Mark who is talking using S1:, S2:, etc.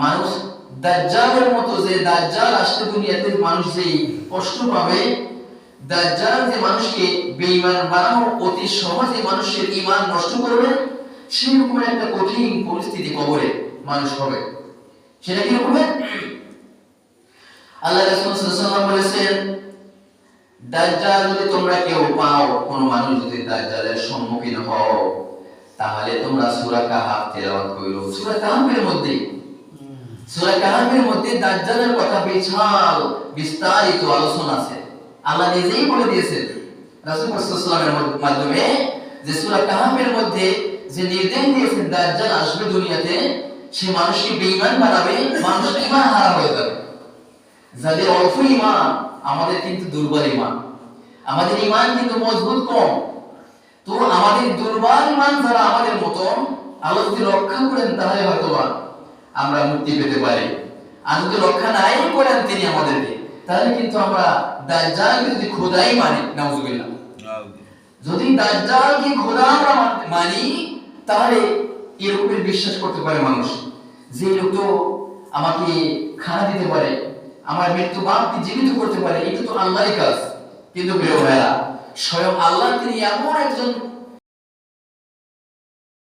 S1: মানুষ দাজ্জালের মতো, যে দাজ্জাল আসলে দুনিয়াতে মানুষ যে কষ্ট পাবে, দাজ্জাল যে মানুষকে বেঈমান বানানো, অতি সহজে মানুষের ঈমান নষ্ট করবে, সেরকম একটা কঠিন পরিস্থিতি কবরে মানুষ হবে। সেটা কি হবে? আল্লাহ রাসূল সাল্লাল্লাহু আলাইহি ওয়াসাল্লাম বলেছেন, দাজ্জাল যদি তোমরা কেউ পাও, কোন মানুষ যদি দাজ্জালের সম্মুখীন হও, তাহলে তোমরা সূরা কাহাফ তেলাওয়াত করো। সূরা কাহাফের মধ্যে দাজ্জালের কথা বিশাল বিস্তারিত আলোচনা আছে। আল্লাহ নিজেই বলে দিয়েছেন রাসূল সাল্লাল্লাহু আলাইহি ওয়াসাল্লামের মাধ্যমে, যে সূরা কাহাফের মধ্যে যে নির্দেশ দিয়েছেন দাজ্জাল আসবে দুনিয়াতে, সে মানুষকে বেঈমান বানাবে, মানুষ ঈমান হারা হয়ে যাবে। যাদের অল্প ঈমান, আমাদের কিন্তু দুর্বল ঈমান, আমাদের ঈমান কিন্তু মজবুত কম। তো আমাদের দুর্বল ঈমান যারা আমাদের মতন, আল্লাহ যদি রক্ষা করেন তাহলে হয়তোবা আমরা মুক্তি পেতে পারি। আর যদি রক্ষা নাই করেন তিনি আমাদেরকে, তাহলে কিন্তু আমরা দাজ্জালকে যদি খোদাই মানি, নাউজুবিল্লাহ, যদি দাজ্জালকে খোদা আমরা মানি, তাহলে এরকমের বিশ্বাস করতে পারে মানুষ যে লোক তো আমাকে খানা দিতে পারে, আমার মৃত্যু বাদকে জীবিত করতে পারে, এটা তো আল্লাহরই কাজ। কিন্তু প্রিয় ভাইরা, স্বয়ং আল্লাহ তিনি এমন একজন